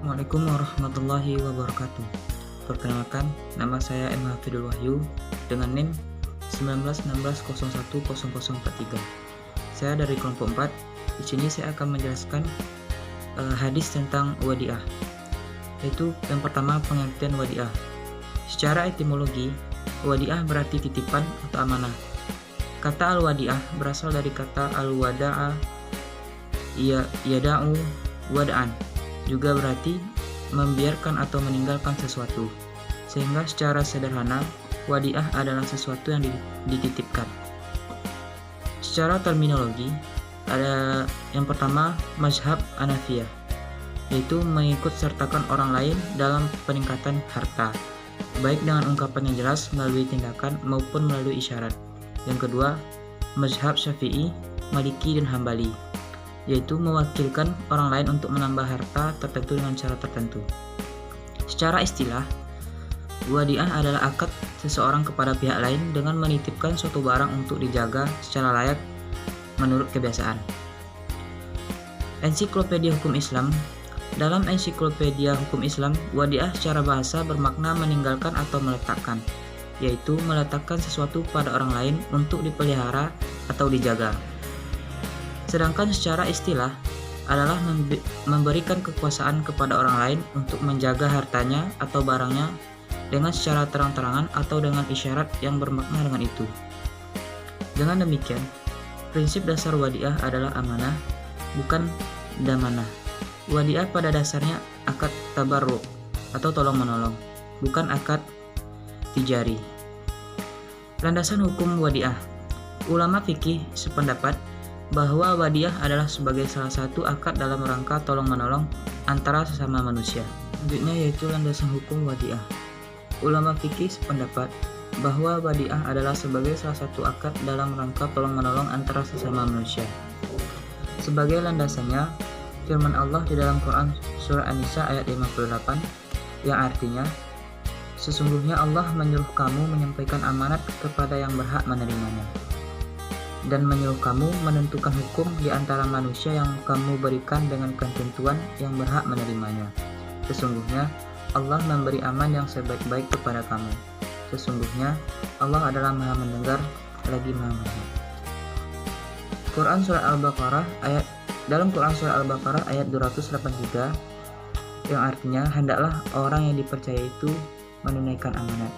Assalamualaikum warahmatullahi wabarakatuh. Perkenalkan, nama saya M. Hafidul Wahyu dengan NIM 1916010043. Saya dari kelompok 4. Di sini saya akan menjelaskan hadis tentang wadiah. Yaitu yang pertama, pengertian wadiah. Secara etimologi, wadiah berarti titipan atau amanah. Kata al-wadiah berasal dari kata al-wada'a yada'u wada'an, juga berarti membiarkan atau meninggalkan sesuatu. Sehingga secara sederhana, wadiah adalah sesuatu yang dititipkan. Secara terminologi, ada yang pertama, mazhab Hanafiyah, yaitu mengikut sertakan orang lain dalam peningkatan harta, baik dengan ungkapan yang jelas melalui tindakan maupun melalui isyarat. Yang kedua, mazhab Syafi'i, Maliki, dan Hambali, yaitu mewakilkan orang lain untuk menambah harta tertentu dengan cara tertentu. Secara istilah, wadiah adalah akad seseorang kepada pihak lain dengan menitipkan suatu barang untuk dijaga secara layak menurut kebiasaan. Ensiklopedia Hukum Islam. Dalam Ensiklopedia Hukum Islam, wadiah secara bahasa bermakna meninggalkan atau meletakkan, yaitu meletakkan sesuatu pada orang lain untuk dipelihara atau dijaga. Sedangkan secara istilah adalah memberikan kekuasaan kepada orang lain untuk menjaga hartanya atau barangnya dengan secara terang-terangan atau dengan isyarat yang bermakna dengan itu. Dengan demikian, prinsip dasar wadiah adalah amanah, bukan damanah. Wadiah pada dasarnya akad tabarruk atau tolong-menolong, bukan akad tijari. Landasan hukum wadiah. Ulama fikih sependapat bahwa wadiah adalah sebagai salah satu akad dalam rangka tolong-menolong antara sesama manusia. Selanjutnya yaitu landasan hukum wadiah. Ulama fikih sependapat bahwa wadiah adalah sebagai salah satu akad dalam rangka tolong-menolong antara sesama manusia. Sebagai landasannya, firman Allah di dalam Quran Surah An-Nisa ayat 58 yang artinya, sesungguhnya Allah menyuruh kamu menyampaikan amanat kepada yang berhak menerimanya, dan menyuruh kamu menentukan hukum di antara manusia yang kamu berikan dengan ketentuan yang berhak menerimanya. Sesungguhnya Allah memberi aman yang sebaik-baik kepada kamu. Sesungguhnya Allah adalah Maha mendengar lagi Maha melihat. Quran Surah Dalam Quran Surah Al-Baqarah ayat 283 yang artinya, hendaklah orang yang dipercaya itu menunaikan amanat.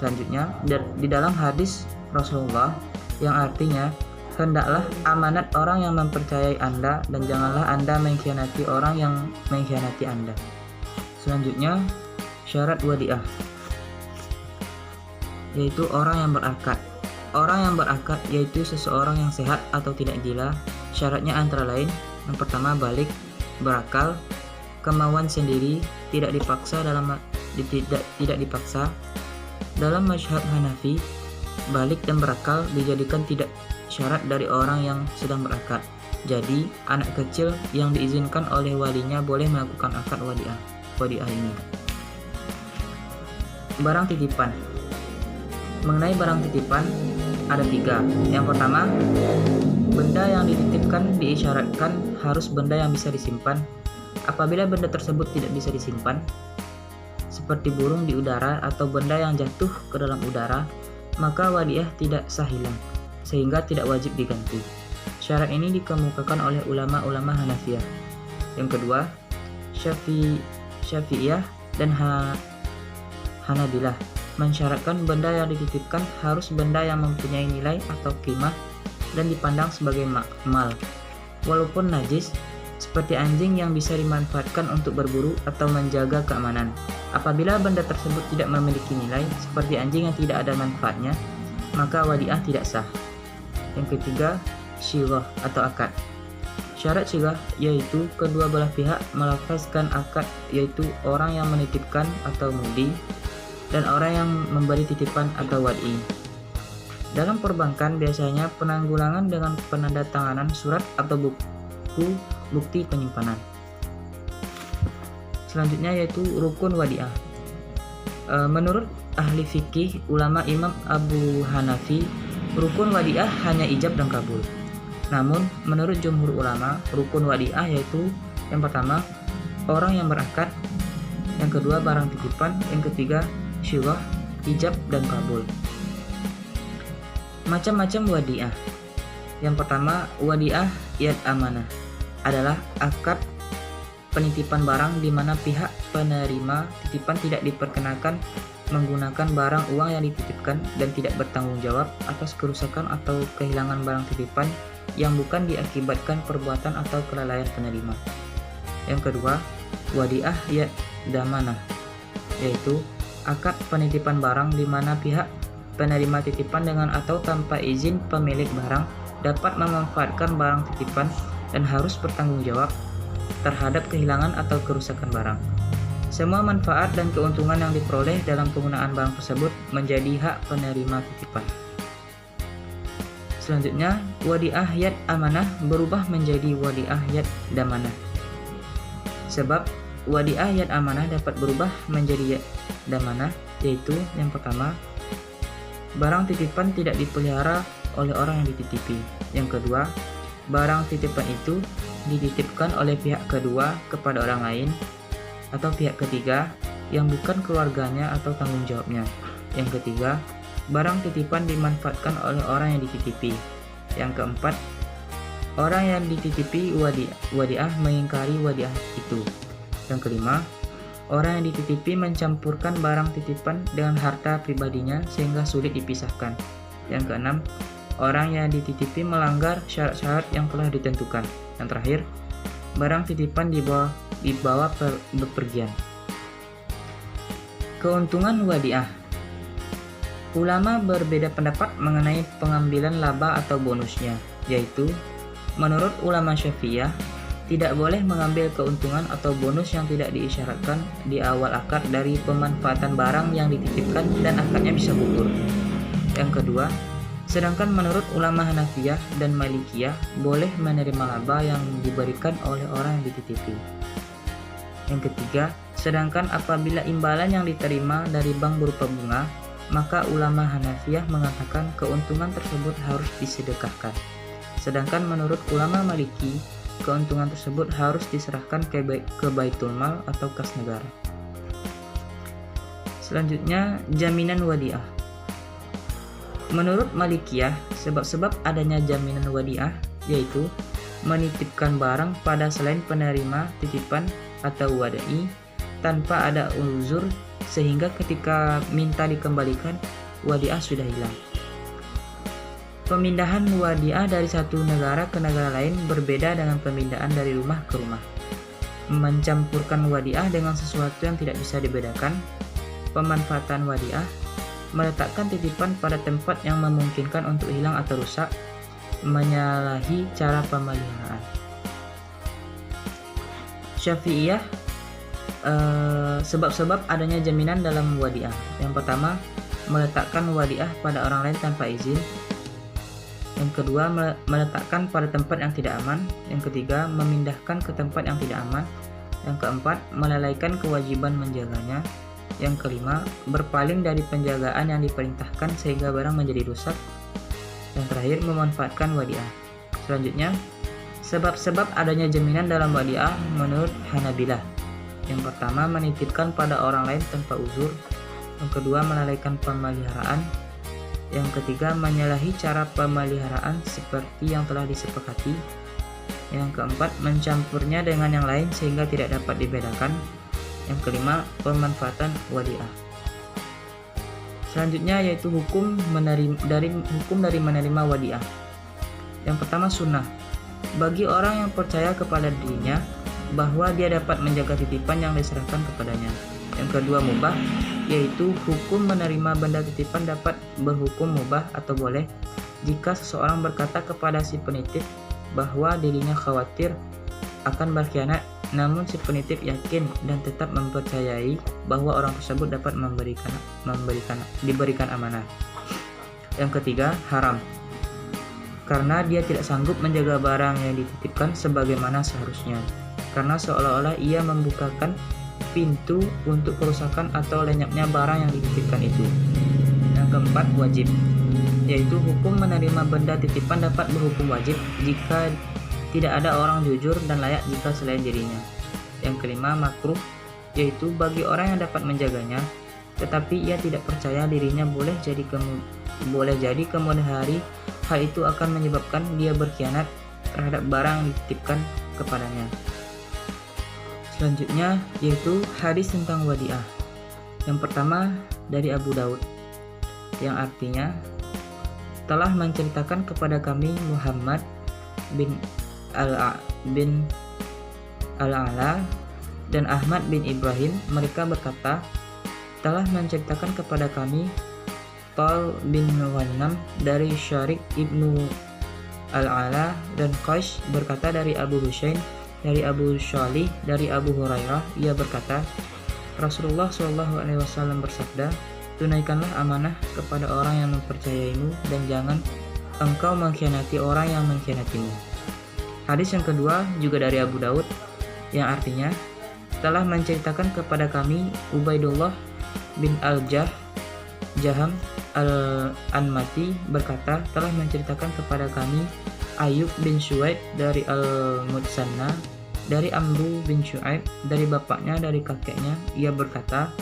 Selanjutnya, di dalam hadis Rasulullah yang artinya, hendaklah amanat orang yang mempercayai Anda dan janganlah Anda mengkhianati orang yang mengkhianati Anda. Selanjutnya, syarat wadiah, yaitu orang yang berakad. Orang yang berakad yaitu seseorang yang sehat atau tidak gila. Syaratnya antara lain, yang pertama balik, berakal, kemauan sendiri, tidak dipaksa. Dalam mazhab Hanafi, balik dan berakal dijadikan tidak syarat dari orang yang sedang berakad. Jadi, anak kecil yang diizinkan oleh walinya boleh melakukan akad wadiah ini. Barang titipan. Mengenai barang titipan, ada 3. Yang pertama, benda yang dititipkan diisyaratkan harus benda yang bisa disimpan. Apabila benda tersebut tidak bisa disimpan, seperti burung di udara atau benda yang jatuh ke dalam udara, maka wadiah tidak sah hilang, sehingga tidak wajib diganti. Syarat ini dikemukakan oleh ulama-ulama Hanafiyah. Yang kedua, Syafi'iyah dan Hanabilah mensyaratkan benda yang dititipkan harus benda yang mempunyai nilai atau qimah dan dipandang sebagai mal, walaupun najis, seperti anjing yang bisa dimanfaatkan untuk berburu atau menjaga keamanan. Apabila benda tersebut tidak memiliki nilai, seperti anjing yang tidak ada manfaatnya, maka wadiah tidak sah. Yang ketiga, syighah atau akad. Syarat syighah yaitu kedua belah pihak melafazkan akad, yaitu orang yang menitipkan atau mudi dan orang yang memberi titipan atau wadi. Dalam perbankan biasanya penanggulangan dengan penandatanganan surat atau buku bukti penyimpanan. Selanjutnya yaitu rukun wadiah. Menurut ahli fikih ulama Imam Abu Hanafi, rukun wadiah hanya ijab dan kabul. Namun menurut jumhur ulama, rukun wadiah yaitu yang pertama, orang yang berakad, yang kedua barang titipan, yang ketiga syurah, ijab, dan kabul. Macam-macam wadiah. Yang pertama, wadiah yad amanah adalah akad penitipan barang di mana pihak penerima titipan tidak diperkenakan menggunakan barang uang yang dititipkan dan tidak bertanggung jawab atas kerusakan atau kehilangan barang titipan yang bukan diakibatkan perbuatan atau kelalaian penerima. Yang kedua, wadiah yad damanah, yaitu akad penitipan barang di mana pihak penerima titipan dengan atau tanpa izin pemilik barang dapat memanfaatkan barang titipan dan harus bertanggung jawab terhadap kehilangan atau kerusakan barang. Semua manfaat dan keuntungan yang diperoleh dalam penggunaan barang tersebut menjadi hak penerima titipan. Selanjutnya, wadiah yad amanah berubah menjadi wadiah yad damanah. Sebab wadiah yad amanah dapat berubah menjadi yad damanah, yaitu yang pertama, barang titipan tidak dipelihara oleh orang yang dititipi. Yang kedua, barang titipan itu dititipkan oleh pihak kedua kepada orang lain atau pihak ketiga yang bukan keluarganya atau tanggung jawabnya. Yang ketiga, barang titipan dimanfaatkan oleh orang yang dititipi. Yang keempat, orang yang dititipi wadiah mengingkari wadiah itu. Yang kelima, orang yang dititipi mencampurkan barang titipan dengan harta pribadinya sehingga sulit dipisahkan. Yang keenam, orang yang dititipi melanggar syarat-syarat yang telah ditentukan. Yang terakhir, barang titipan dibawa bepergian. Keuntungan wadiah. Ulama berbeda pendapat mengenai pengambilan laba atau bonusnya, yaitu menurut ulama Syafi'iyah tidak boleh mengambil keuntungan atau bonus yang tidak diisyaratkan di awal akad dari pemanfaatan barang yang dititipkan dan akadnya bisa gugur. Yang kedua, sedangkan menurut ulama Hanafiyah dan Malikiyah boleh menerima laba yang diberikan oleh orang yang dititipi. Yang ketiga, sedangkan apabila imbalan yang diterima dari bank berupa bunga, maka ulama Hanafiyah mengatakan keuntungan tersebut harus disedekahkan. Sedangkan menurut ulama Maliki, keuntungan tersebut harus diserahkan ke Baitul Mal atau kas negara. Selanjutnya, jaminan wadiah. Menurut Malikiyah, sebab-sebab adanya jaminan wadiah yaitu menitipkan barang pada selain penerima titipan atau wada'i tanpa ada uzur sehingga ketika minta dikembalikan wadiah sudah hilang. Pemindahan wadiah dari satu negara ke negara lain berbeda dengan pemindahan dari rumah ke rumah. Mencampurkan wadiah dengan sesuatu yang tidak bisa dibedakan. Pemanfaatan wadiah, meletakkan titipan pada tempat yang memungkinkan untuk hilang atau rusak, menyalahi cara pemeliharaan. Syafi'iyah, sebab-sebab adanya jaminan dalam wadiah. Yang pertama, meletakkan wadiah pada orang lain tanpa izin. Yang kedua, meletakkan pada tempat yang tidak aman. Yang ketiga, memindahkan ke tempat yang tidak aman. Yang keempat, melalaikan kewajiban menjaganya. Yang kelima, berpaling dari penjagaan yang diperintahkan sehingga barang menjadi rusak. Yang terakhir, memanfaatkan wadiah. Selanjutnya, sebab-sebab adanya jaminan dalam wadiah menurut Hanabilah. Yang pertama, menitipkan pada orang lain tanpa uzur. Yang kedua, melalaikan pemeliharaan. Yang ketiga, menyalahi cara pemeliharaan seperti yang telah disepakati. Yang keempat, mencampurnya dengan yang lain sehingga tidak dapat dibedakan. Yang kelima, pemanfaatan wadiah. Selanjutnya yaitu hukum dari menerima wadiah. Yang pertama, sunnah. Bagi orang yang percaya kepada dirinya bahwa dia dapat menjaga titipan yang diserahkan kepadanya. Yang kedua, mubah, yaitu hukum menerima benda titipan dapat berhukum mubah atau boleh jika seseorang berkata kepada si penitip bahwa dirinya khawatir akan berkhianat, namun si penitip yakin dan tetap mempercayai bahwa orang tersebut dapat diberikan amanah. Yang ketiga, haram, karena dia tidak sanggup menjaga barang yang dititipkan sebagaimana seharusnya, karena seolah-olah ia membukakan pintu untuk kerusakan atau lenyapnya barang yang dititipkan itu. Yang keempat, wajib, yaitu hukum menerima benda titipan dapat berhukum wajib jika tidak ada orang jujur dan layak jika selain dirinya. Yang kelima, makruh, yaitu bagi orang yang dapat menjaganya, tetapi ia tidak percaya dirinya boleh jadi kemudian hari hal itu akan menyebabkan dia berkhianat terhadap barang yang dititipkan kepadanya. Selanjutnya yaitu hadis tentang wadiah. Yang pertama dari Abu Daud, yang artinya, telah menceritakan kepada kami Muhammad bin Al-Ala dan Ahmad bin Ibrahim, mereka berkata, telah menceritakan kepada kami Tal bin Wannam dari Syarik ibnu Al-Ala dan Qais berkata dari Abu Husain dari Abu Shalih dari Abu Hurairah, ia berkata, Rasulullah SAW bersabda, tunaikanlah amanah kepada orang yang mempercayaimu dan jangan engkau mengkhianati orang yang mengkhianatimu. Hadis yang kedua juga dari Abu Daud, yang artinya, telah menceritakan kepada kami Ubaidullah bin Al-Jaham Al-Anmati berkata, telah menceritakan kepada kami Ayub bin Suwaid dari Al-Mutsanna dari Amru bin Syu'aib dari bapaknya dari kakeknya, ia berkata,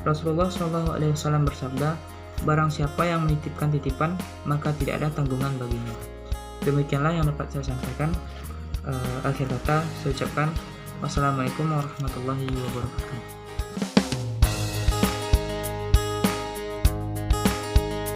Rasulullah SAW bersabda, barang siapa yang menitipkan titipan maka tidak ada tanggungan baginya. Demikianlah yang dapat saya sampaikan. Akhir kata saya ucapkan wassalamualaikum warahmatullahi wabarakatuh.